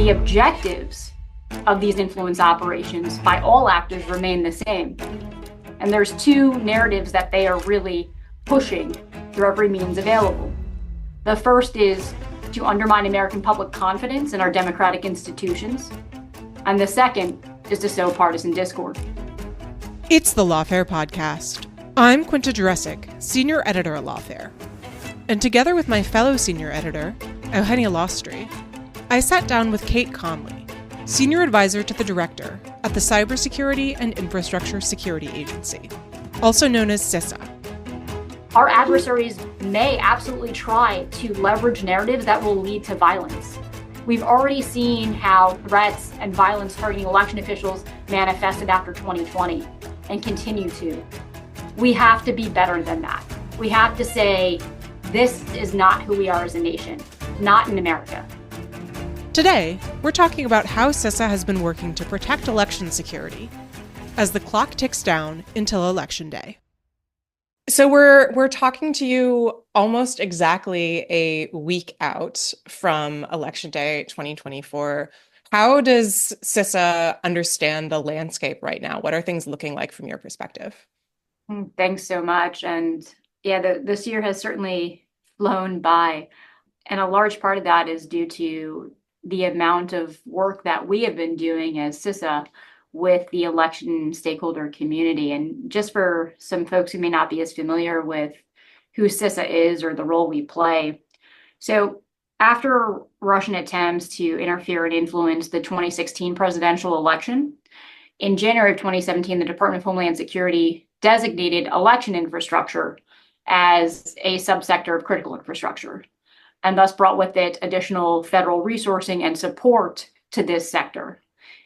the objectives of these influence operations by all actors remain the same. And there's two narratives that they are really pushing through every means available. The first is to undermine American public confidence in our democratic institutions. And the second is to sow partisan discord. It's the Lawfare podcast. I'm Quinta Jurecic, senior editor at Lawfare. And together with my fellow senior editor, Eugenia Lostri, I sat down with Cait Conley, senior advisor to the director at the Cybersecurity and Infrastructure Security Agency, also known as CISA. Our adversaries may absolutely try to leverage narratives that will lead to violence. We've already seen how threats and violence targeting election officials manifested after 2020 and continue to. We have to be better than that. We have to say, this is not who we are as a nation, not in America. Today, we're talking about how CISA has been working to protect election security as the clock ticks down until Election Day. So we're talking to you almost exactly a week out from Election Day 2024. How does CISA understand the landscape right now? What are things looking like from your perspective? Thanks so much. And yeah, this year has certainly flown by. And a large part of that is due to the amount of work that we have been doing as CISA with the election stakeholder community. And just for some folks who may not be as familiar with who CISA is or the role we play. So after Russian attempts to interfere and influence the 2016 presidential election, in January of 2017, the Department of Homeland Security designated election infrastructure as a subsector of critical infrastructure, and thus brought with it additional federal resourcing and support to this sector.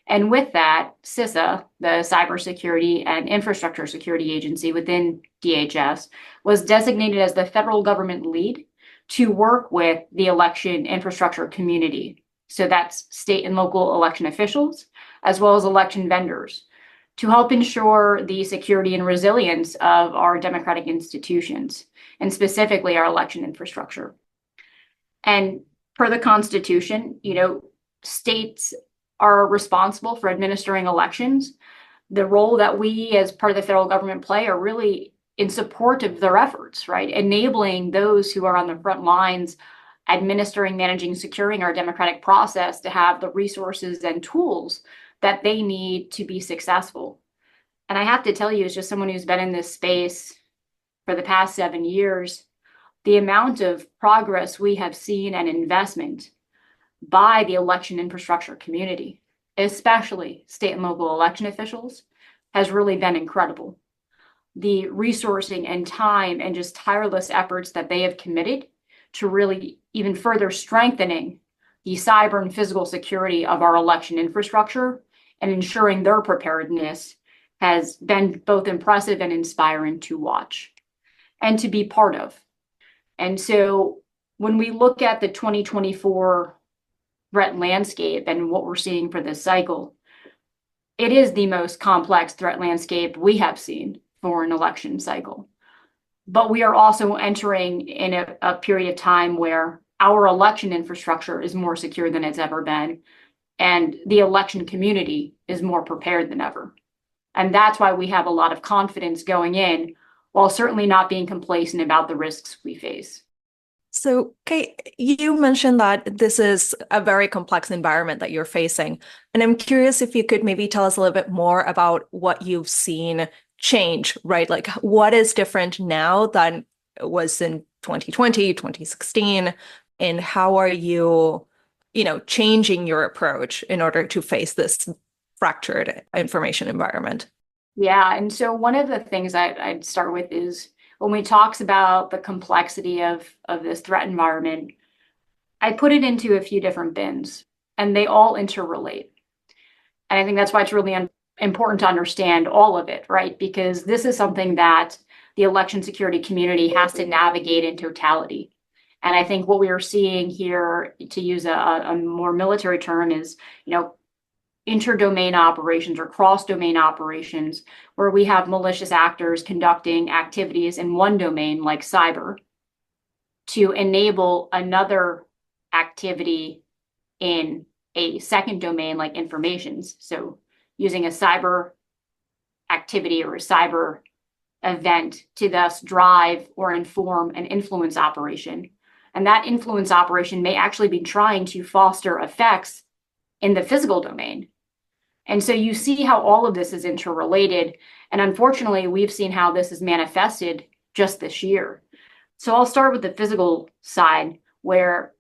And with that, CISA, the Cybersecurity and Infrastructure Security Agency within DHS, was designated as the federal government lead to work with the election infrastructure community. So that's state and local election officials, as well as election vendors, to help ensure the security and resilience of our democratic institutions, and specifically our election infrastructure. And per the Constitution, states are responsible for administering elections. The role that we as part of the federal government play are really in support of their efforts, right? Enabling those who are on the front lines, administering, managing, securing our democratic process to have the resources and tools that they need to be successful. And I have to tell you, as just someone who's been in this space for the past 7 years, the amount of progress we have seen and investment by the election infrastructure community, especially state and local election officials, has really been incredible. The resourcing and time and just tireless efforts that they have committed to really even further strengthening the cyber and physical security of our election infrastructure and ensuring their preparedness has been both impressive and inspiring to watch and to be part of. And so when we look at the 2024 threat landscape and what we're seeing for this cycle, it is the most complex threat landscape we have seen for an election cycle. But we are also entering in a period of time where our election infrastructure is more secure than it's ever been, and the election community is more prepared than ever. And that's why we have a lot of confidence going in, while certainly not being complacent about the risks we face. So, Cait, you mentioned that this is a very complex environment that you're facing. And I'm curious if you could maybe tell us a little bit more about what you've seen change, right? Like what is different now than it was in 2020, 2016, and how are you, changing your approach in order to face this fractured information environment? Yeah, and so one of the things I'd start with is when we talks about the complexity of this threat environment, I put it into a few different bins, and they all interrelate. And I think that's why it's really important to understand all of it, right? Because this is something that the election security community has to navigate in totality. And I think what we are seeing here, to use a more military term, is, interdomain operations or cross-domain operations, where we have malicious actors conducting activities in one domain like cyber to enable another activity in a second domain like informations. So using a cyber activity or a cyber event to thus drive or inform an influence operation. And that influence operation may actually be trying to foster effects in the physical domain. And so you see how all of this is interrelated. And unfortunately, we've seen how this is manifested just this year. So I'll start with the physical side, where,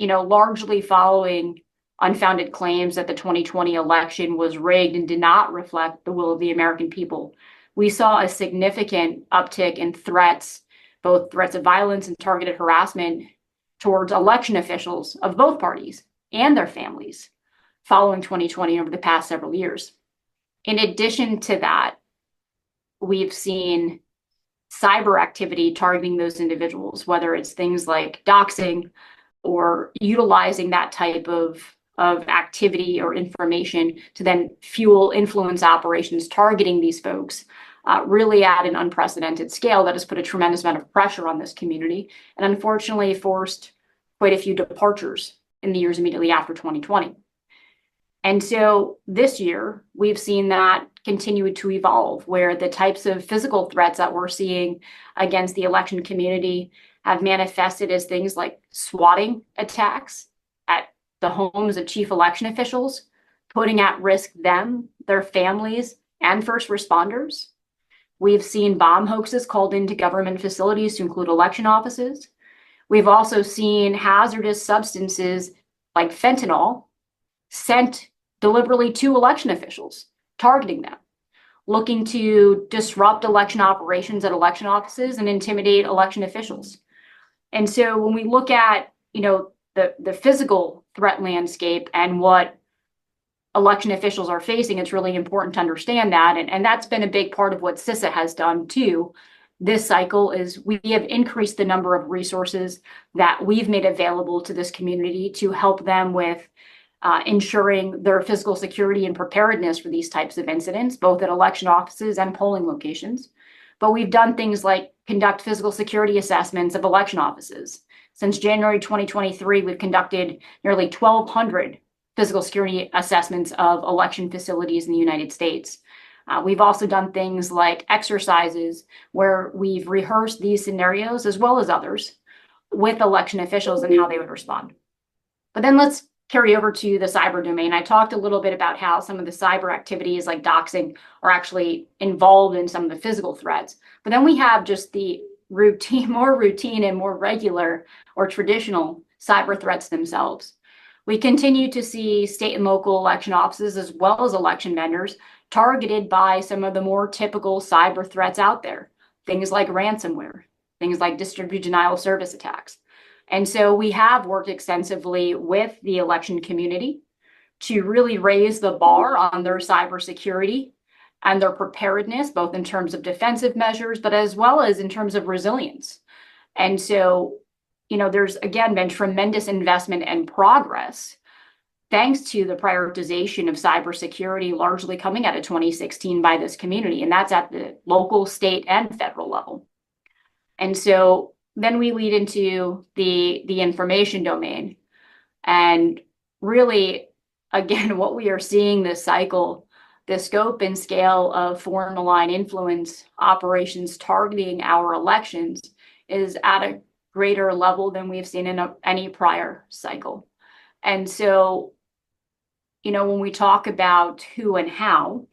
largely following unfounded claims that the 2020 election was rigged and did not reflect the will of the American people, we saw a significant uptick in threats, both threats of violence and targeted harassment towards election officials of both parties and their families following 2020 over the past several years. In addition to that, we've seen cyber activity targeting those individuals, whether it's things like doxing or utilizing that type of activity or information to then fuel influence operations targeting these folks, really at an unprecedented scale that has put a tremendous amount of pressure on this community and unfortunately forced quite a few departures in the years immediately after 2020. And so this year, we've seen that continue to evolve, where the types of physical threats that we're seeing against the election community have manifested as things like swatting attacks at the homes of chief election officials, putting at risk them, their families, and first responders. We've seen bomb hoaxes called into government facilities to include election offices. We've also seen hazardous substances like fentanyl sent deliberately to election officials, targeting them, looking to disrupt election operations at election offices and intimidate election officials. And so when we look at, the physical threat landscape and what election officials are facing, it's really important to understand that. And that's been a big part of what CISA has done too. This cycle is we have increased the number of resources that we've made available to this community to help them with ensuring their physical security and preparedness for these types of incidents, both at election offices and polling locations. But we've done things like conduct physical security assessments of election offices. Since January 2023, we've conducted nearly 1,200 physical security assessments of election facilities in the United States. We've also done things like exercises where we've rehearsed these scenarios as well as others with election officials and how they would respond. But then let's carry over to the cyber domain. I talked a little bit about how some of the cyber activities like doxing are actually involved in some of the physical threats. But then we have just the more routine and more regular or traditional cyber threats themselves. We continue to see state and local election offices as well as election vendors targeted by some of the more typical cyber threats out there, things like ransomware, things like distributed denial of service attacks. And so we have worked extensively with the election community to really raise the bar on their cybersecurity and their preparedness, both in terms of defensive measures, but as well as in terms of resilience. And so, there's again been tremendous investment and progress thanks to the prioritization of cybersecurity largely coming out of 2016 by this community. And that's at the local, state, and federal level. And so then we lead into the information domain. And really, again, what we are seeing this cycle, the scope and scale of foreign malign influence operations targeting our elections is at a greater level than we've seen in any prior cycle. And so, when we talk about who and how,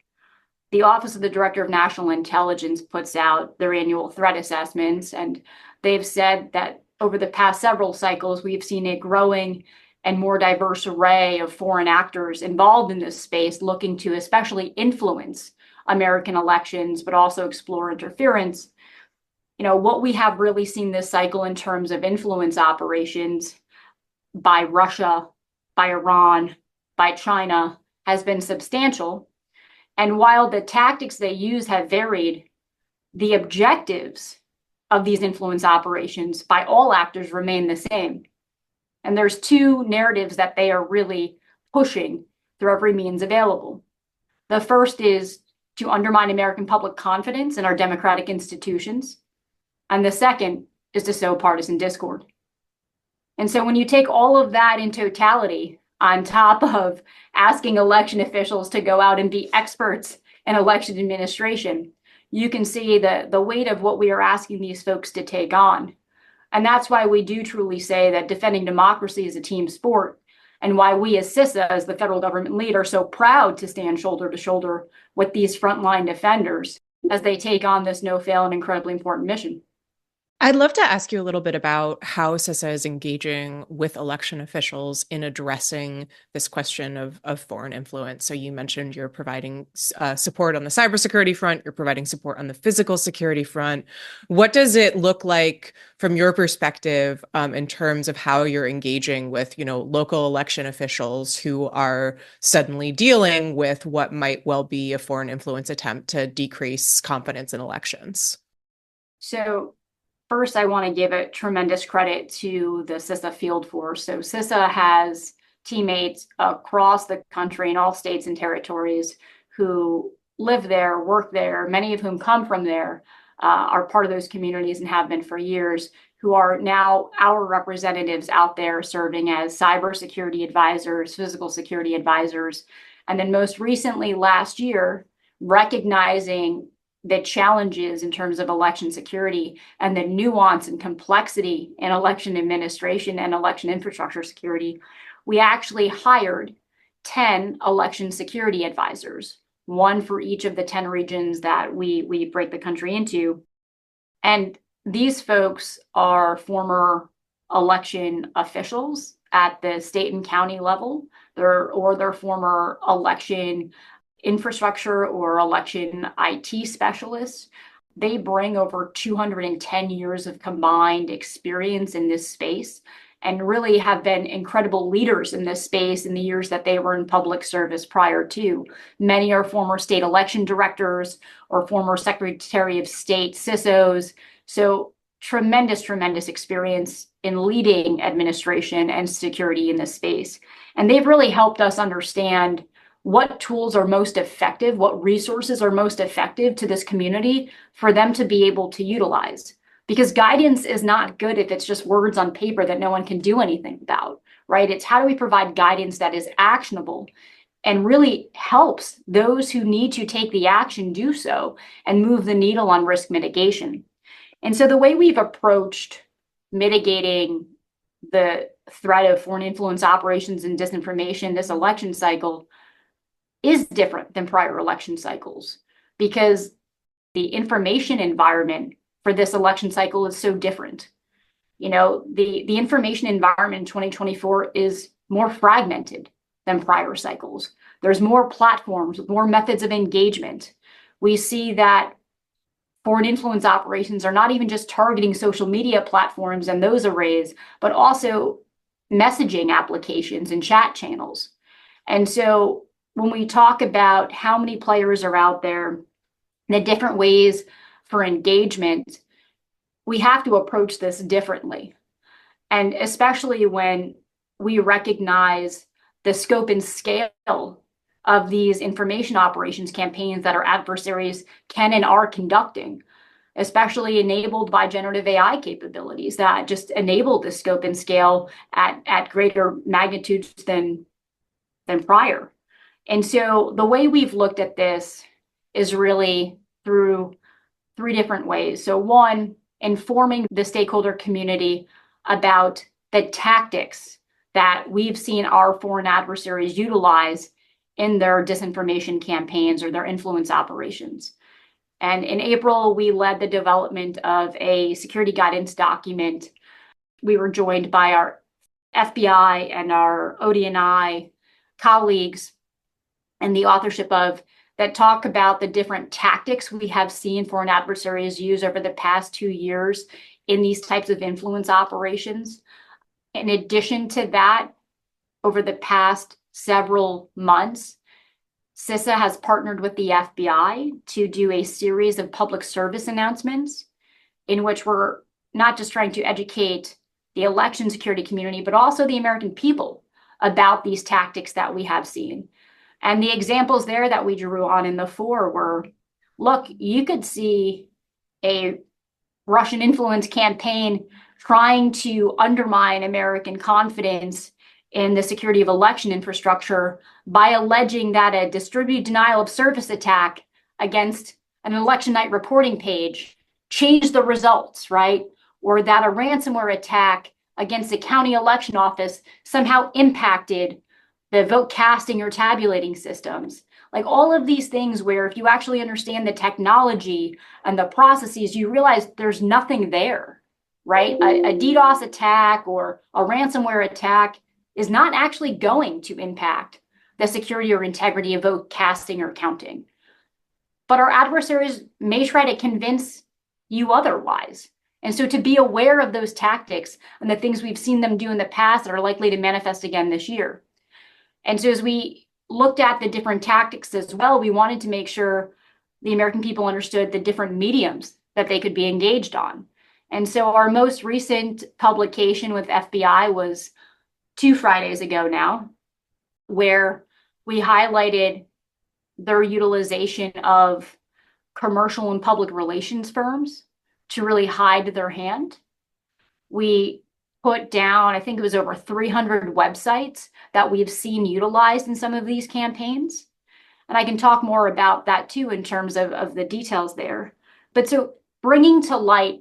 the Office of the Director of National Intelligence puts out their annual threat assessments, and they've said that over the past several cycles, we've seen a growing and more diverse array of foreign actors involved in this space, looking to especially influence American elections, but also explore interference. What we have really seen this cycle in terms of influence operations by Russia, by Iran, by China has been substantial. And while the tactics they use have varied, the objectives of these influence operations by all actors remain the same. And there's two narratives that they are really pushing through every means available. The first is to undermine American public confidence in our democratic institutions. And the second is to sow partisan discord. And so when you take all of that in totality, on top of asking election officials to go out and be experts in election administration, you can see the weight of what we are asking these folks to take on. And that's why we do truly say that defending democracy is a team sport, and why we as CISA, as the federal government lead, are so proud to stand shoulder to shoulder with these frontline defenders as they take on this no-fail and incredibly important mission. I'd love to ask you a little bit about how CISA is engaging with election officials in addressing this question of foreign influence. So you mentioned you're providing support on the cybersecurity front, you're providing support on the physical security front. What does it look like from your perspective in terms of how you're engaging with, local election officials who are suddenly dealing with what might well be a foreign influence attempt to decrease confidence in elections? So first, I want to give a tremendous credit to the CISA field force. So CISA has teammates across the country in all states and territories who live there, work there, many of whom come from there, are part of those communities and have been for years, who are now our representatives out there serving as cybersecurity advisors, physical security advisors, and then most recently last year, recognizing the challenges in terms of election security and the nuance and complexity in election administration and election infrastructure security, we actually hired 10 election security advisors, one for each of the 10 regions that we break the country into. And these folks are former election officials at the state and county level, they're former election infrastructure or election IT specialists. They bring over 210 years of combined experience in this space and really have been incredible leaders in this space in the years that they were in public service prior to. Many are former state election directors or former Secretary of State CISOs. So tremendous, tremendous experience in leading administration and security in this space. And they've really helped us understand what tools are most effective, what resources are most effective to this community for them to be able to utilize. Because guidance is not good if it's just words on paper that no one can do anything about, right? It's how do we provide guidance that is actionable and really helps those who need to take the action do so and move the needle on risk mitigation. And so the way we've approached mitigating the threat of foreign influence operations and disinformation this election cycle is different than prior election cycles because the information environment for this election cycle is so different. The information environment in 2024 is more fragmented than prior cycles. There's more platforms, more methods of engagement. We see that foreign influence operations are not even just targeting social media platforms and those arrays, but also messaging applications and chat channels. And so when we talk about how many players are out there, the different ways for engagement, we have to approach this differently. And especially when we recognize the scope and scale of these information operations campaigns that our adversaries can and are conducting, especially enabled by generative AI capabilities that just enable the scope and scale at greater magnitudes than prior. And so the way we've looked at this is really through three different ways. So one, informing the stakeholder community about the tactics that we've seen our foreign adversaries utilize in their disinformation campaigns or their influence operations. And in April, we led the development of a security guidance document. We were joined by our FBI and our ODNI colleagues and the authorship of that talk about the different tactics we have seen foreign adversaries use over the past 2 years in these types of influence operations. In addition to that, over the past several months, CISA has partnered with the FBI to do a series of public service announcements in which we're not just trying to educate the election security community, but also the American people about these tactics that we have seen. And the examples there that we drew on in the 4 were, look, you could see a Russian influence campaign trying to undermine American confidence in the security of election infrastructure by alleging that a distributed denial of service attack against an election night reporting page changed the results, right? Or that a ransomware attack against a county election office somehow impacted the vote casting or tabulating systems. Like all of these things where if you actually understand the technology and the processes, you realize there's nothing there, right? A DDoS attack or a ransomware attack is not actually going to impact the security or integrity of vote casting or counting. But our adversaries may try to convince you otherwise. And so to be aware of those tactics and the things we've seen them do in the past that are likely to manifest again this year. And so as we looked at the different tactics as well, we wanted to make sure the American people understood the different mediums that they could be engaged on. And so our most recent publication with FBI was 2 Fridays ago now, where we highlighted their utilization of commercial and public relations firms to really hide their hand. We put down, I think it was over 300 websites that we've seen utilized in some of these campaigns. And I can talk more about that too in terms of the details there. But so bringing to light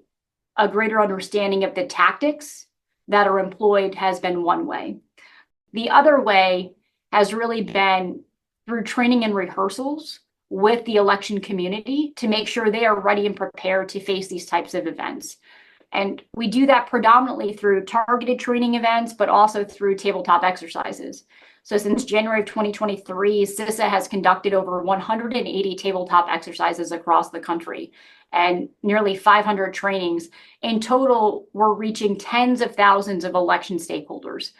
a greater understanding of the tactics that are employed has been one way. The other way has really been through training and rehearsals with the election community to make sure they are ready and prepared to face these types of events. And we do that predominantly through targeted training events, but also through tabletop exercises. So since January of 2023, CISA has conducted over 180 tabletop exercises across the country and nearly 500 trainings. In total, we're reaching tens of thousands of election stakeholders,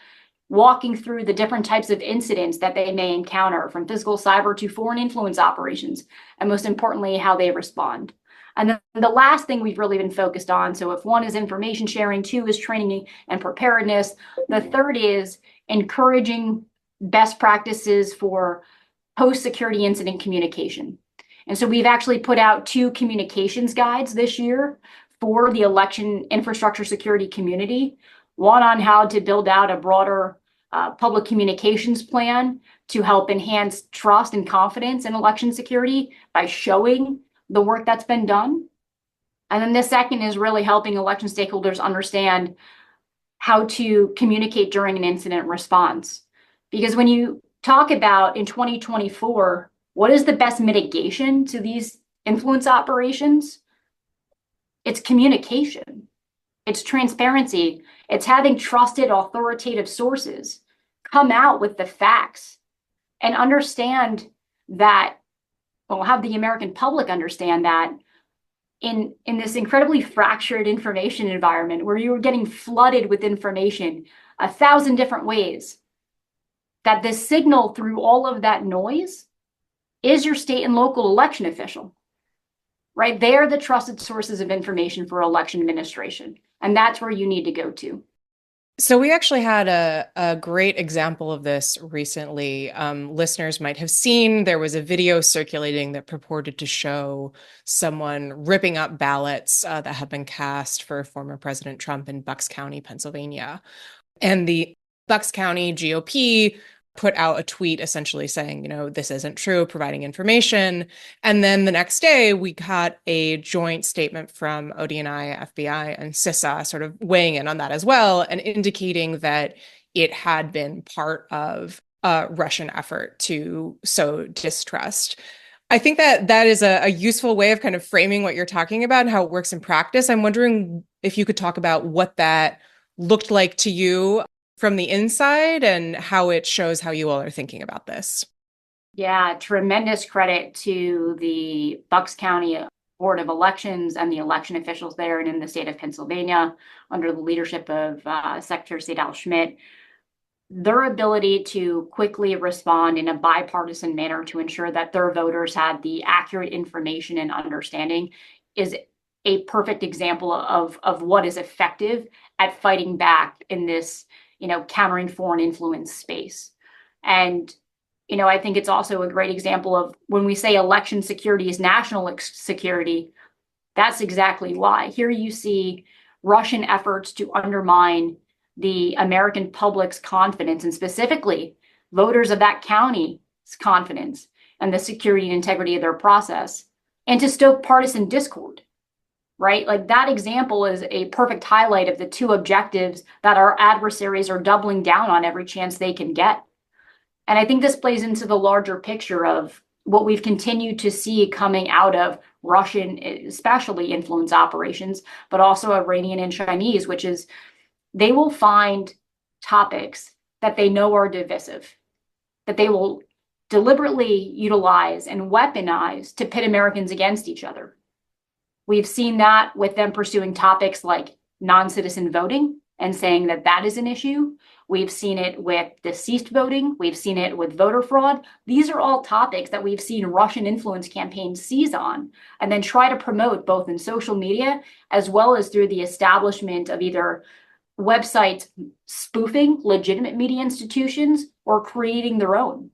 walking through the different types of incidents that they may encounter, from physical, cyber to foreign influence operations, and most importantly, how they respond. And then the last thing we've really been focused on, so if one is information sharing, 2 is training and preparedness, the third is encouraging best practices for post-security incident communication. And so we've actually put out 2 communications guides this year for the election infrastructure security community, one on how to build out a broader public communications plan to help enhance trust and confidence in election security by showing the work that's been done. And then the second is really helping election stakeholders understand how to communicate during an incident response. Because when you talk about in 2024, what is the best mitigation to these influence operations? It's communication. It's transparency. It's having trusted, authoritative sources come out with the facts and understand that, well, have the American public understand that in this incredibly fractured information environment where you're getting flooded with information 1,000 different ways, that the signal through all of that noise is your state and local election official, right? They are the trusted sources of information for election administration. And that's where you need to go to. So we actually had a great example of this recently. Listeners might have seen there was a video circulating that purported to show someone ripping up ballots that had been cast for former President Trump in Bucks County, Pennsylvania. And the Bucks County GOP put out a tweet essentially saying, this isn't true, providing information. And then the next day, we got a joint statement from ODNI, FBI, and CISA sort of weighing in on that as well and indicating that it had been part of a Russian effort to sow distrust. I think that that is a useful way of kind of framing what you're talking about and how it works in practice. I'm wondering if you could talk about what that looked like to you from the inside and how it shows how you all are thinking about this. Yeah, tremendous credit to the Bucks County Board of Elections and the election officials there and in the state of Pennsylvania under the leadership of Secretary of State Al Schmidt. Their ability to quickly respond in a bipartisan manner to ensure that their voters had the accurate information and understanding is a perfect example of what is effective at fighting back in this countering foreign influence space. And, I think it's also a great example of when we say election security is national security, that's exactly why. Here you see Russian efforts to undermine the American public's confidence, and specifically voters of that county's confidence and the security and integrity of their process, and to stoke partisan discord, right? Like that example is a perfect highlight of the two objectives that our adversaries are doubling down on every chance they can get. And I think this plays into the larger picture of what we've continued to see coming out of Russian, especially influence operations, but also Iranian and Chinese, which is they will find topics that they know are divisive, that they will deliberately utilize and weaponize to pit Americans against each other. We've seen that with them pursuing topics like non-citizen voting and saying that that is an issue. We've seen it with deceased voting. We've seen it with voter fraud. These are all topics that we've seen Russian influence campaigns seize on and then try to promote both in social media as well as through the establishment of either websites spoofing legitimate media institutions or creating their own.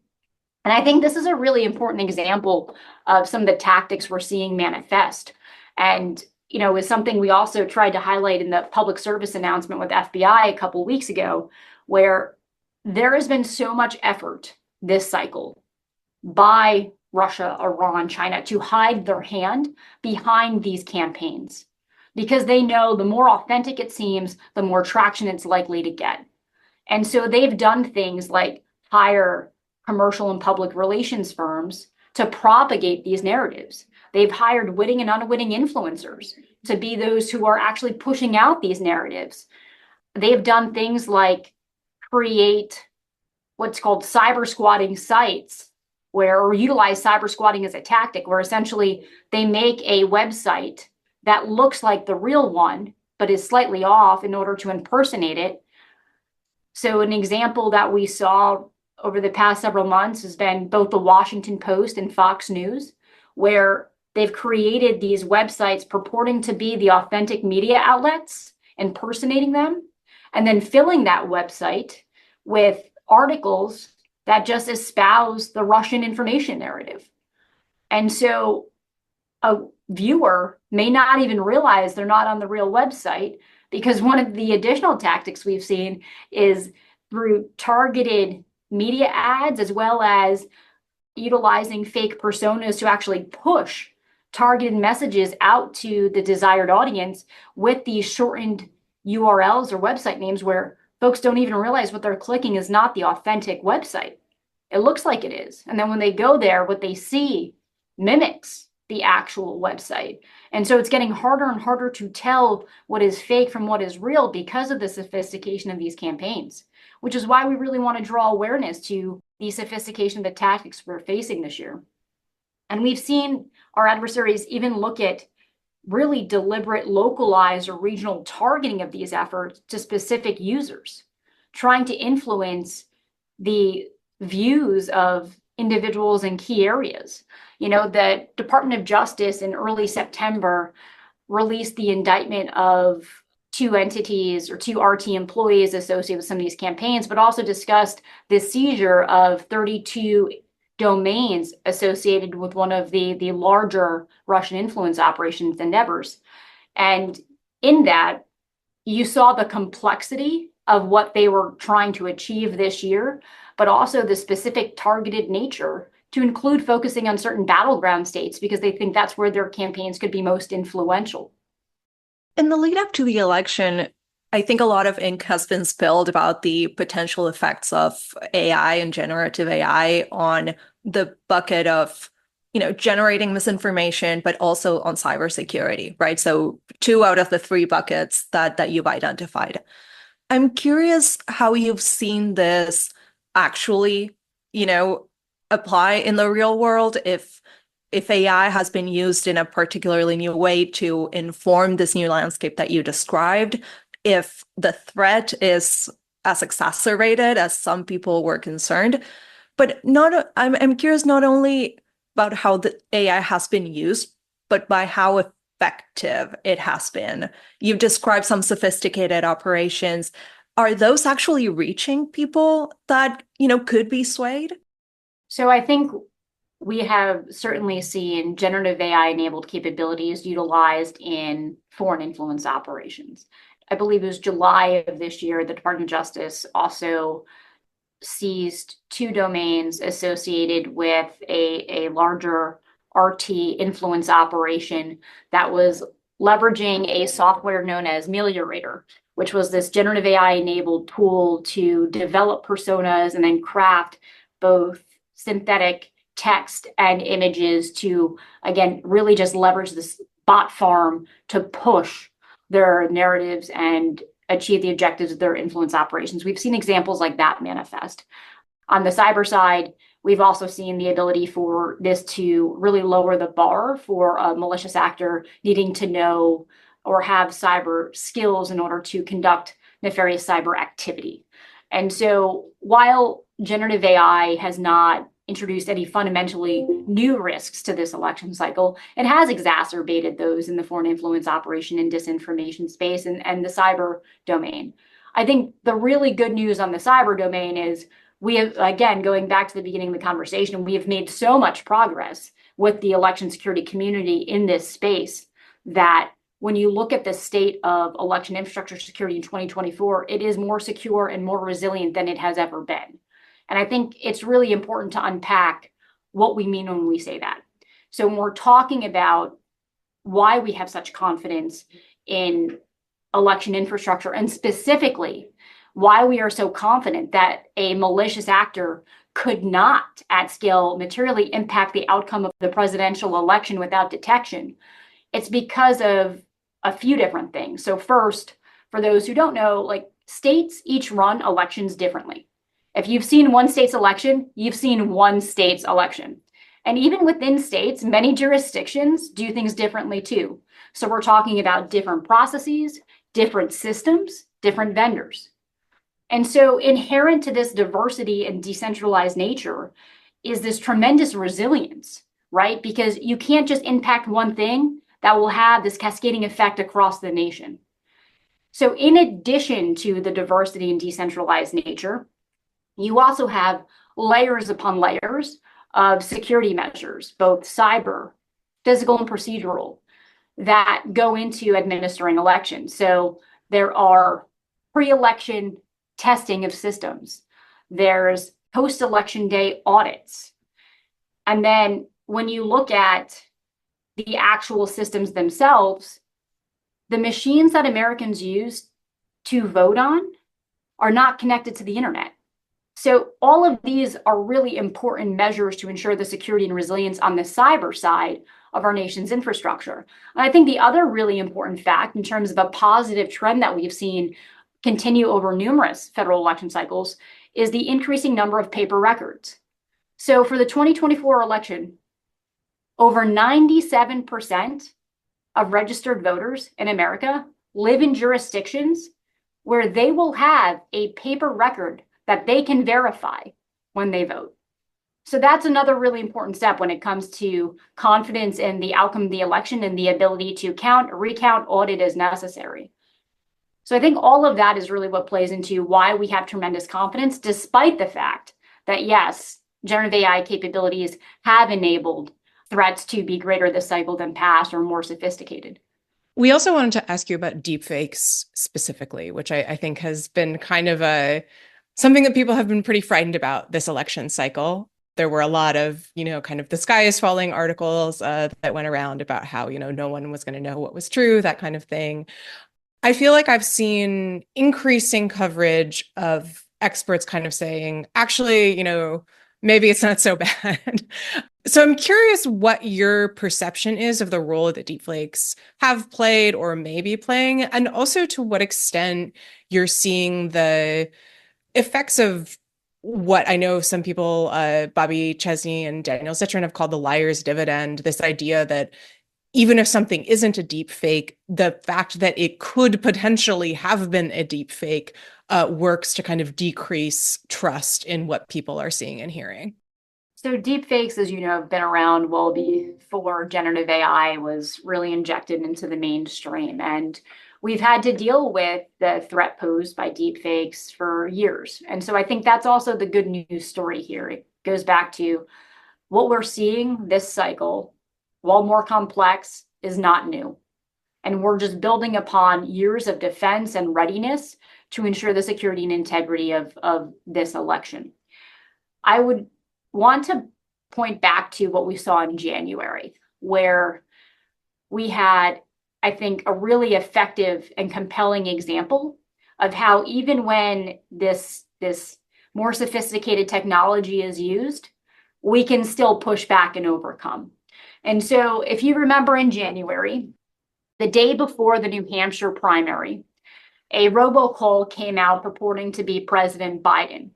And I think this is a really important example of some of the tactics we're seeing manifest. And is something we also tried to highlight in the public service announcement with FBI a couple of weeks ago, where there has been so much effort this cycle by Russia, Iran, China to hide their hand behind these campaigns, because they know the more authentic it seems, the more traction it's likely to get. And so they've done things like hire commercial and public relations firms to propagate these narratives. They've hired witting and unwitting influencers to be those who are actually pushing out these narratives. They've done things like create what's called cyber squatting sites, or utilize cyber squatting as a tactic, where essentially they make a website that looks like the real one, but is slightly off in order to impersonate it. So an example that we saw over the past several months has been both the Washington Post and Fox News, where they've created these websites purporting to be the authentic media outlets, impersonating them, and then filling that website with articles that just espouse the Russian information narrative. And so a viewer may not even realize they're not on the real website, because one of the additional tactics we've seen is through targeted media ads, as well as utilizing fake personas to actually push targeted messages out to the desired audience with these shortened URLs or website names, where folks don't even realize what they're clicking is not the authentic website. It looks like it is. And then when they go there, what they see mimics the actual website. And so it's getting harder and harder to tell what is fake from what is real because of the sophistication of these campaigns, which is why we really want to draw awareness to the sophistication of the tactics we're facing this year. And we've seen our adversaries even look at really deliberate, localized, or regional targeting of these efforts to specific users, trying to influence the views of individuals in key areas. The Department of Justice in early September released the indictment of two entities or two RT employees associated with some of these campaigns, but also discussed the seizure of 32 domains associated with one of the larger Russian influence operations endeavors. And in that, you saw the complexity of what they were trying to achieve this year, but also the specific targeted nature, to include focusing on certain battleground states because they think that's where their campaigns could be most influential. In the lead up to the election, I think a lot of ink has been spilled about the potential effects of AI and generative AI on the bucket of, generating misinformation, but also on cybersecurity, right? So 2 out of the 3 buckets that you've identified. I'm curious how you've seen this actually, apply in the real world, if AI has been used in a particularly new way to inform this new landscape that you described, if the threat is as exacerbated as some people were concerned. But I'm curious not only about how the AI has been used, but by how effective it has been. You've described some sophisticated operations. Are those actually reaching people that, could be swayed? So I think we have certainly seen generative AI enabled capabilities utilized in foreign influence operations. I believe it was July of this year, the Department of Justice also seized 2 domains associated with a larger RT influence operation that was leveraging a software known as Meliorator, which was this generative AI enabled tool to develop personas and then craft both synthetic text and images to, again, really just leverage this bot farm to push their narratives and achieve the objectives of their influence operations. We've seen examples like that manifest. On the cyber side, we've also seen the ability for this to really lower the bar for a malicious actor needing to know or have cyber skills in order to conduct nefarious cyber activity. And so while generative AI has not introduced any fundamentally new risks to this election cycle, it has exacerbated those in the foreign influence operation and disinformation space and the cyber domain. I think the really good news on the cyber domain is we have, again, going back to the beginning of the conversation, we have made so much progress with the election security community in this space that when you look at the state of election infrastructure security in 2024, it is more secure and more resilient than it has ever been. And I think it's really important to unpack what we mean when we say that. So when we're talking about why we have such confidence in election infrastructure, and specifically why we are so confident that a malicious actor could not at scale materially impact the outcome of the presidential election without detection, it's because of a few different things. So first, for those who don't know, like states each run elections differently. If you've seen one state's election, you've seen one state's election. And even within states, many jurisdictions do things differently too. So we're talking about different processes, different systems, different vendors. And so inherent to this diversity and decentralized nature is this tremendous resilience, right? Because you can't just impact one thing that will have this cascading effect across the nation. So in addition to the diversity and decentralized nature, you also have layers upon layers of security measures, both cyber, physical, and procedural, that go into administering elections. So there are pre-election testing of systems. There's post-election day audits. And then when you look at the actual systems themselves, the machines that Americans use to vote on are not connected to the internet. So all of these are really important measures to ensure the security and resilience on the cyber side of our nation's infrastructure. And I think the other really important fact in terms of a positive trend that we've seen continue over numerous federal election cycles is the increasing number of paper records. So for the 2024 election, over 97% of registered voters in America live in jurisdictions where they will have a paper record that they can verify when they vote. So that's another really important step when it comes to confidence in the outcome of the election and the ability to count, recount, audit as necessary. So I think all of that is really what plays into why we have tremendous confidence, despite the fact that, yes, generative AI capabilities have enabled threats to be greater this cycle than past or more sophisticated. We also wanted to ask you about deepfakes specifically, which I think has been kind of something that people have been pretty frightened about this election cycle. There were a lot of, kind of the sky is falling articles that went around about how, no one was going to know what was true, that kind of thing. I feel like I've seen increasing coverage of experts kind of saying, actually, maybe it's not so bad. So I'm curious what your perception is of the role that deepfakes have played or may be playing, and also to what extent you're seeing the effects of what I know some people, Bobby Chesney and Daniel Citron, have called the liar's dividend, this idea that even if something isn't a deep fake, the fact that it could potentially have been a deep fake works to kind of decrease trust in what people are seeing and hearing. So deepfakes, as you know, have been around well before generative AI was really injected into the mainstream. And we've had to deal with the threat posed by deepfakes for years. And so I think that's also the good news story here. It goes back to what we're seeing this cycle, while more complex, is not new. And we're just building upon years of defense and readiness to ensure the security and integrity of this election. I would want to point back to what we saw in January, where we had, I think, a really effective and compelling example of how even when this more sophisticated technology is used, we can still push back and overcome. And so if you remember in January, the day before the New Hampshire primary, a robocall came out purporting to be President Biden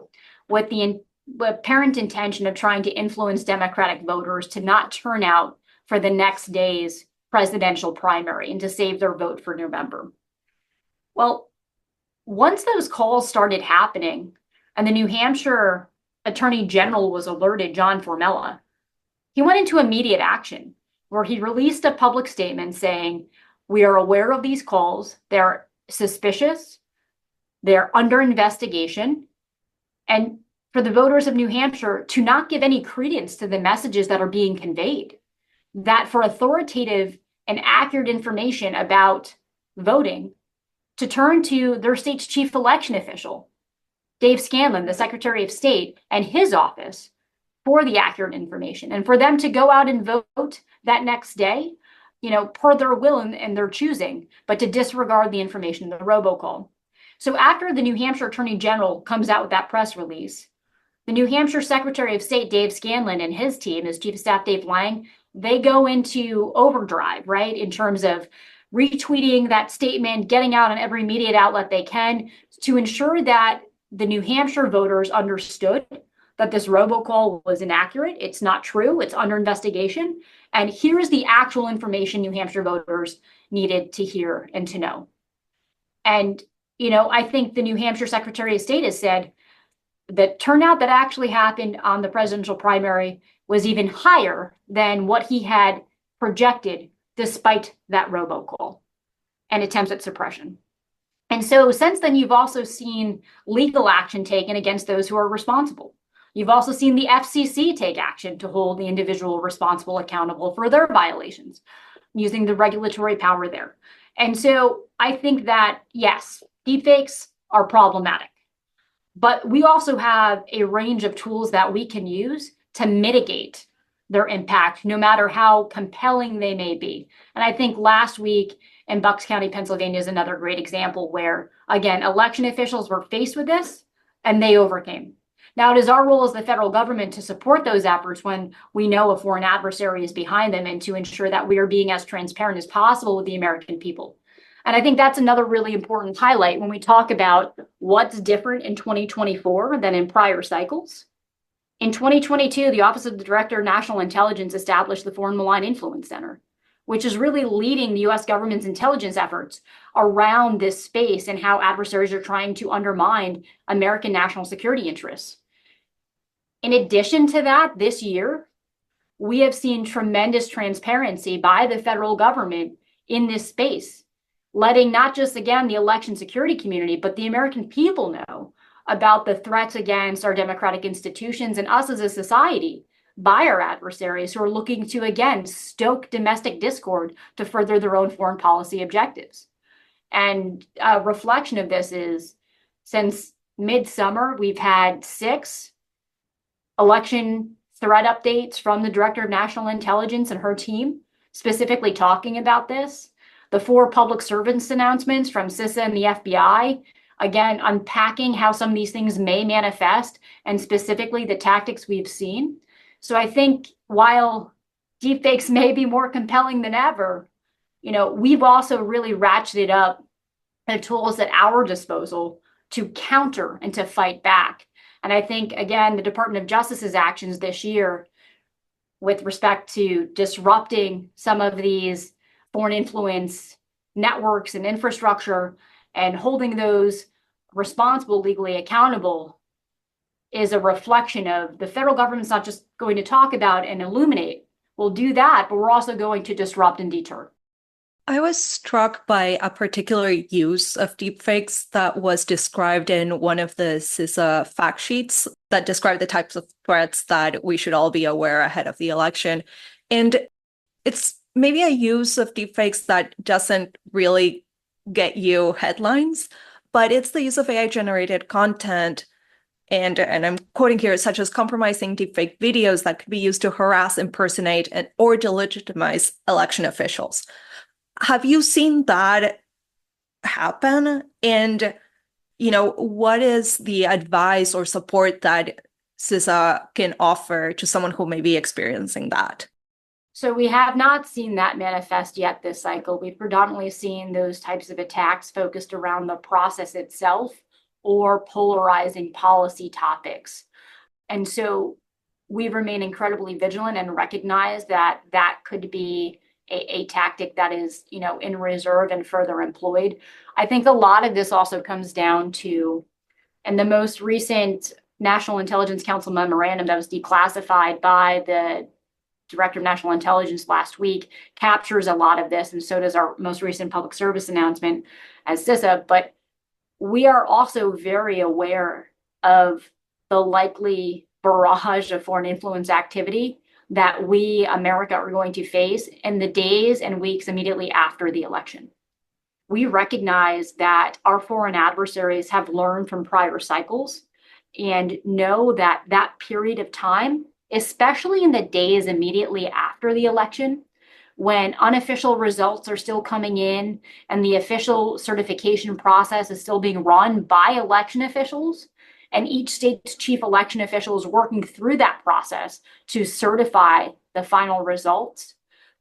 with the apparent intention of trying to influence Democratic voters to not turn out for the next day's presidential primary and to save their vote for November. Well, once those calls started happening and the New Hampshire Attorney General was alerted, John Formella, he went into immediate action where he released a public statement saying, we are aware of these calls. They're suspicious. They're under investigation. And for the voters of New Hampshire to not give any credence to the messages that are being conveyed, that for authoritative and accurate information about voting, to turn to their state's chief election official, Dave Scanlon, the Secretary of State, and his office for the accurate information, and for them to go out and vote that next day, per their will and their choosing, but to disregard the information in the robocall. So after the New Hampshire Attorney General comes out with that press release, the New Hampshire Secretary of State, Dave Scanlon, and his team, his Chief of Staff, Dave Lang, they go into overdrive, right, in terms of retweeting that statement, getting out on every media outlet they can to ensure that the New Hampshire voters understood that this robocall was inaccurate. It's not true. It's under investigation. And here's the actual information New Hampshire voters needed to hear and to know. And, I think the New Hampshire Secretary of State has said the turnout that actually happened on the presidential primary was even higher than what he had projected, despite that robocall and attempts at suppression. And so since then, you've also seen legal action taken against those who are responsible. You've also seen the FCC take action to hold the individual responsible accountable for their violations, using the regulatory power there. And so I think that, yes, deepfakes are problematic, but we also have a range of tools that we can use to mitigate their impact, no matter how compelling they may be. And I think last week in Bucks County, Pennsylvania is another great example where, again, election officials were faced with this and they overcame. Now, it is our role as the federal government to support those efforts when we know a foreign adversary is behind them and to ensure that we are being as transparent as possible with the American people. And I think that's another really important highlight when we talk about what's different in 2024 than in prior cycles. In 2022, the Office of the Director of National Intelligence established the Foreign Malign Influence Center, which is really leading the U.S. government's intelligence efforts around this space and how adversaries are trying to undermine American national security interests. In addition to that, this year, we have seen tremendous transparency by the federal government in this space, letting not just, again, the election security community, but the American people know about the threats against our democratic institutions and us as a society by our adversaries who are looking to, again, stoke domestic discord to further their own foreign policy objectives. And a reflection of this is, since midsummer, we've had 6 election threat updates from the Director of National Intelligence and her team, specifically talking about this. The 4 public servants announcements from CISA and the FBI, again, unpacking how some of these things may manifest and specifically the tactics we've seen. So I think while deepfakes may be more compelling than ever, we've also really ratcheted up the tools at our disposal to counter and to fight back. And I think, again, the Department of Justice's actions this year with respect to disrupting some of these foreign influence networks and infrastructure and holding those responsible legally accountable is a reflection of the federal government's not just going to talk about and illuminate. We'll do that, but we're also going to disrupt and deter. I was struck by a particular use of deepfakes that was described in one of the CISA fact sheets that described the types of threats that we should all be aware ahead of the election. And it's maybe a use of deepfakes that doesn't really get you headlines, but it's the use of AI generated content. And I'm quoting here, such as compromising deepfake videos that could be used to harass, impersonate, and or delegitimize election officials. Have you seen that happen? And, what is the advice or support that CISA can offer to someone who may be experiencing that? So we have not seen that manifest yet this cycle. We've predominantly seen those types of attacks focused around the process itself or polarizing policy topics. And so we remain incredibly vigilant and recognize that that could be a tactic that is, in reserve and further employed. I think a lot of this also comes down to, and the most recent National Intelligence Council memorandum that was declassified by the Director of National Intelligence last week captures a lot of this, and so does our most recent public service announcement as CISA. But we are also very aware of the likely barrage of foreign influence activity that we, America, are going to face in the days and weeks immediately after the election. We recognize that our foreign adversaries have learned from prior cycles and know that that period of time, especially in the days immediately after the election, when unofficial results are still coming in and the official certification process is still being run by election officials, and each state's chief election official is working through that process to certify the final results,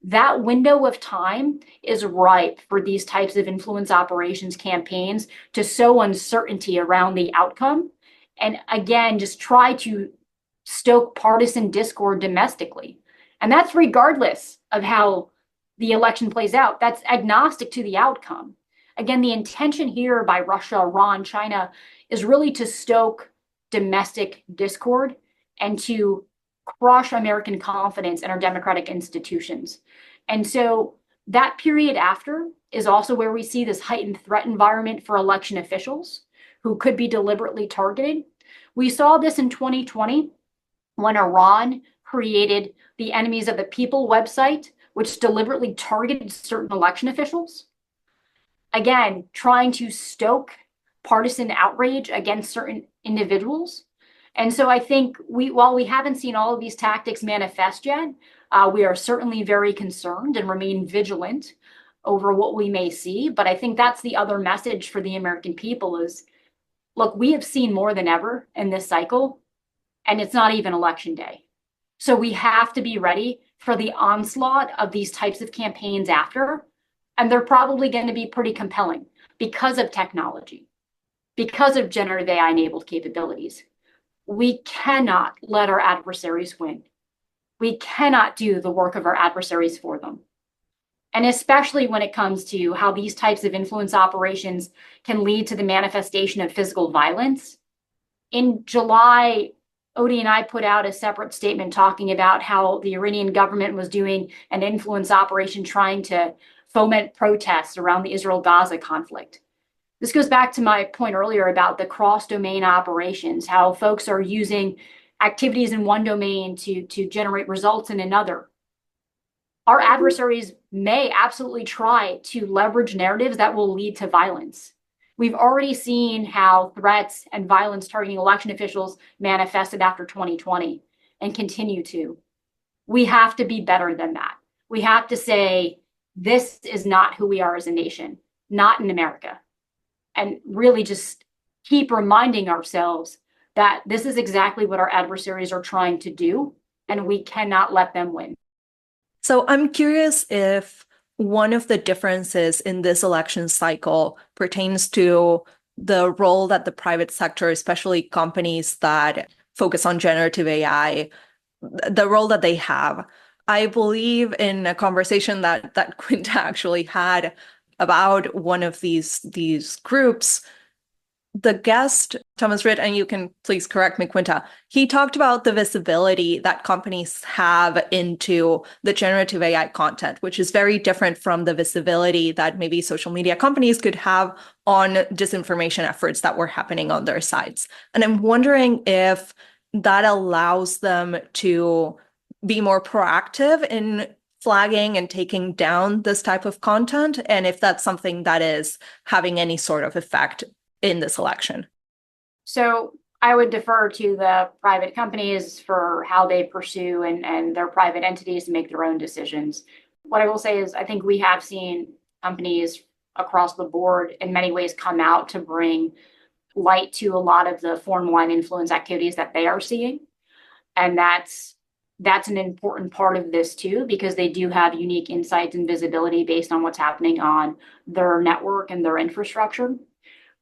that window of time is ripe for these types of influence operations campaigns to sow uncertainty around the outcome. And again, just try to stoke partisan discord domestically. And that's regardless of how the election plays out. That's agnostic to the outcome. Again, the intention here by Russia, Iran, China is really to stoke domestic discord and to crush American confidence in our democratic institutions. And so that period after is also where we see this heightened threat environment for election officials who could be deliberately targeted. We saw this in 2020 when Iran created the Enemies of the People website, which deliberately targeted certain election officials. Again, trying to stoke partisan outrage against certain individuals. And so I think while we haven't seen all of these tactics manifest yet, we are certainly very concerned and remain vigilant over what we may see. But I think that's the other message for the American people is, look, we have seen more than ever in this cycle, and it's not even election day. So we have to be ready for the onslaught of these types of campaigns after. And they're probably going to be pretty compelling because of technology, because of generative AI enabled capabilities. We cannot let our adversaries win. We cannot do the work of our adversaries for them. And especially when it comes to how these types of influence operations can lead to the manifestation of physical violence. In July, Odie and I put out a separate statement talking about how the Iranian government was doing an influence operation trying to foment protests around the Israel-Gaza conflict. This goes back to my point earlier about the cross-domain operations, how folks are using activities in one domain to generate results in another. Our adversaries may absolutely try to leverage narratives that will lead to violence. We've already seen how threats and violence targeting election officials manifested after 2020 and continue to. We have to be better than that. We have to say, this is not who we are as a nation, not in America. And really just keep reminding ourselves that this is exactly what our adversaries are trying to do, and we cannot let them win. So I'm curious if one of the differences in this election cycle pertains to the role that the private sector, especially companies that focus on generative AI, the role that they have. I believe in a conversation that Quinta actually had about one of these groups, the guest, Thomas Ritt, and you can please correct me, Quinta, he talked about the visibility that companies have into the generative AI content, which is very different from the visibility that maybe social media companies could have on disinformation efforts that were happening on their sites. And I'm wondering if that allows them to be more proactive in flagging and taking down this type of content, and if that's something that is having any sort of effect in this election. So I would defer to the private companies for how they pursue and their private entities to make their own decisions. What I will say is I think we have seen companies across the board in many ways come out to bring light to a lot of the foreign malign influence activities that they are seeing. And that's an important part of this too, because they do have unique insights and visibility based on what's happening on their network and their infrastructure.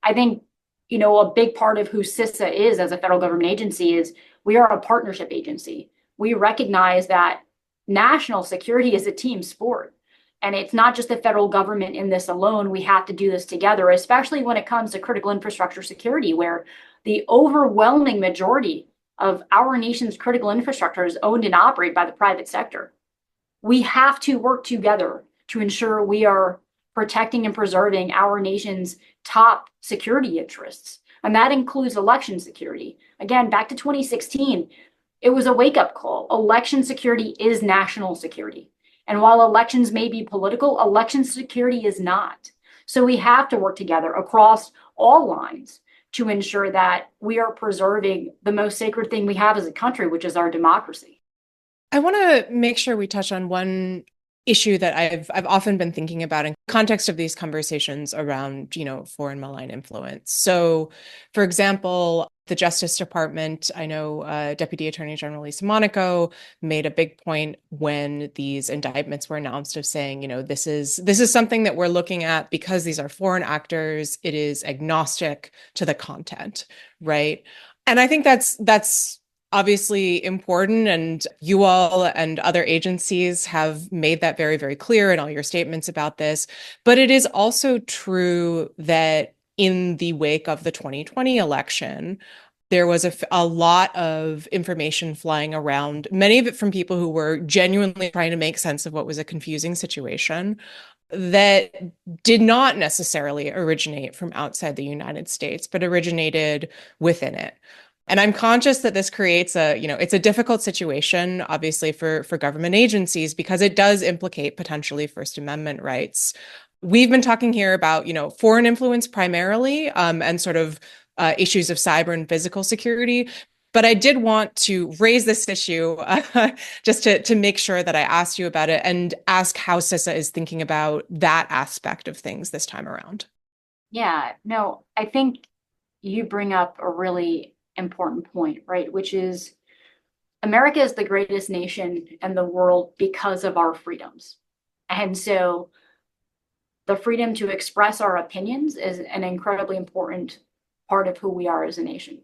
I think, a big part of who CISA is as a federal government agency is we are a partnership agency. We recognize that national security is a team sport. And it's not just the federal government in this alone. We have to do this together, especially when it comes to critical infrastructure security, where the overwhelming majority of our nation's critical infrastructure is owned and operated by the private sector. We have to work together to ensure we are protecting and preserving our nation's top security interests. And that includes election security. Again, back to 2016, it was a wake-up call. Election security is national security. And while elections may be political, election security is not. So we have to work together across all lines to ensure that we are preserving the most sacred thing we have as a country, which is our democracy. I want to make sure we touch on one issue that I've often been thinking about in context of these conversations around, foreign malign influence. So, for example, the Justice Department, I know Deputy Attorney General Lisa Monaco made a big point when these indictments were announced of saying, this is something that we're looking at because these are foreign actors. It is agnostic to the content, right? And I think that's obviously important, and you all and other agencies have made that very, very clear in all your statements about this. But it is also true that in the wake of the 2020 election, there was a lot of information flying around, many of it from people who were genuinely trying to make sense of what was a confusing situation that did not necessarily originate from outside the United States, but originated within it. And I'm conscious that this creates it's a difficult situation, obviously, for government agencies, because it does implicate potentially First Amendment rights. We've been talking here about, foreign influence primarily, and sort of issues of cyber and physical security. But I did want to raise this issue just to make sure that I asked you about it and ask how CISA is thinking about that aspect of things this time around. Yeah, no, I think you bring up a really important point, right? Which is America is the greatest nation in the world because of our freedoms. And so the freedom to express our opinions is an incredibly important part of who we are as a nation.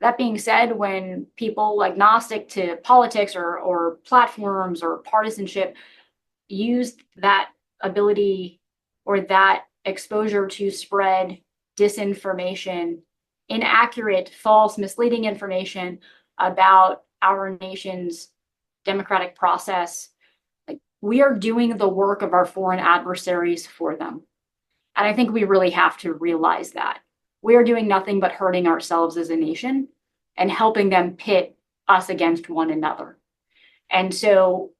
That being said, when people agnostic to politics or platforms or partisanship use that ability or that exposure to spread disinformation, inaccurate, false, misleading information about our nation's democratic process, we are doing the work of our foreign adversaries for them. And I think we really have to realize that. We are doing nothing but hurting ourselves as a nation and helping them pit us against one another. And so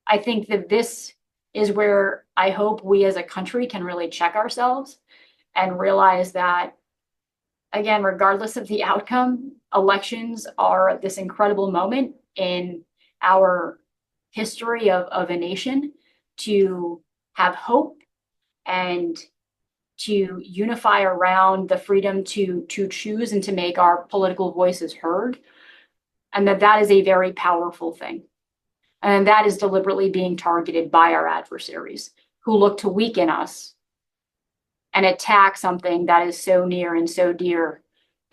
I think that this is where I hope we as a country can really check ourselves and realize that, again, regardless of the outcome, elections are this incredible moment in our history of a nation to have hope and to unify around the freedom to choose and to make our political voices heard. And that is a very powerful thing. And that is deliberately being targeted by our adversaries who look to weaken us and attack something that is so near and so dear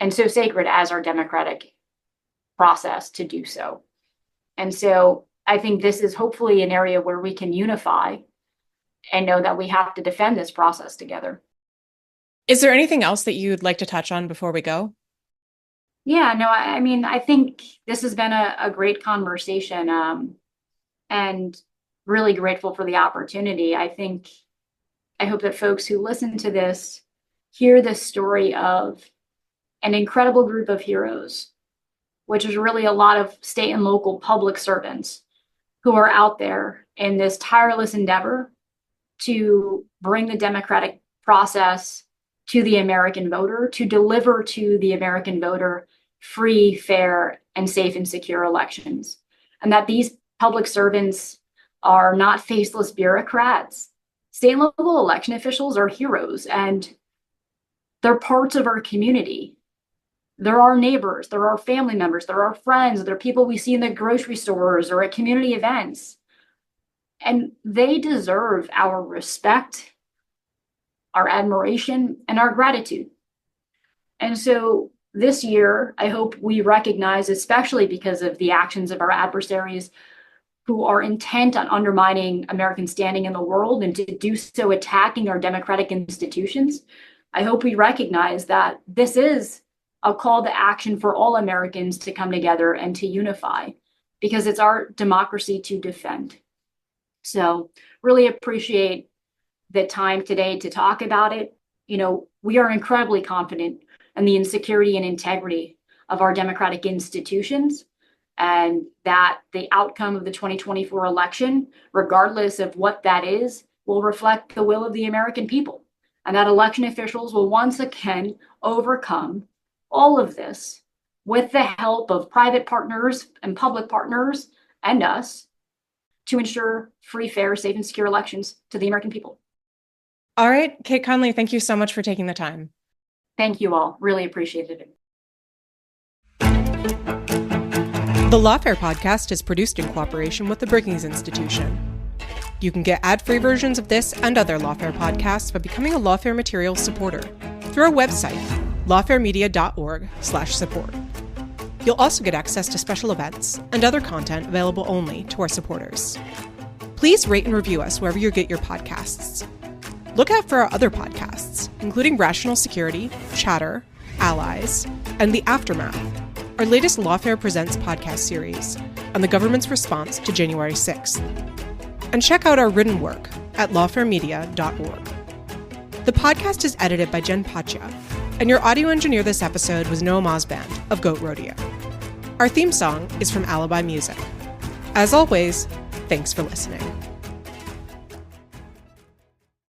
and so sacred as our democratic process to do so. And so I think this is hopefully an area where we can unify and know that we have to defend this process together. Is there anything else that you'd like to touch on before we go? Yeah, no, I mean, I think this has been a great conversation, and really grateful for the opportunity. I hope that folks who listen to this hear the story of an incredible group of heroes, which is really a lot of state and local public servants who are out there in this tireless endeavor to bring the democratic process to the American voter, to deliver to the American voter free, fair, and safe and secure elections. And that these public servants are not faceless bureaucrats. State and local election officials are heroes, and they're parts of our community. They're our neighbors, they're our family members, they're our friends, they're people we see in the grocery stores or at community events. And they deserve our respect, our admiration, and our gratitude. And so this year, I hope we recognize, especially because of the actions of our adversaries who are intent on undermining American standing in the world and to do so attacking our democratic institutions, I hope we recognize that this is a call to action for all Americans to come together and to unify, because it's our democracy to defend. So really appreciate the time today to talk about it. We are incredibly confident in the insecurity and integrity of our democratic institutions, and that the outcome of the 2024 election, regardless of what that is, will reflect the will of the American people, and that election officials will once again overcome all of this with the help of private partners and public partners and us to ensure free, fair, safe, and secure elections to the American people. All right, Cait Conley, thank you so much for taking the time. Thank you all. Really appreciated it. The Lawfare podcast is produced in cooperation with the Brookings Institution. You can get ad-free versions of this and other Lawfare podcasts by becoming a Lawfare Materials supporter through our website, lawfaremedia.org/support. You'll also get access to special events and other content available only to our supporters. Please rate and review us wherever you get your podcasts. Look out for our other podcasts, including Rational Security, Chatter, Allies, and The Aftermath, our latest Lawfare Presents podcast series on the government's response to January 6th. And check out our written work at lawfaremedia.org. The podcast is edited by Jen Pacha, and your audio engineer this episode was Noah Mosband of Goat Rodeo. Our theme song is from Alibi Music. As always, thanks for listening.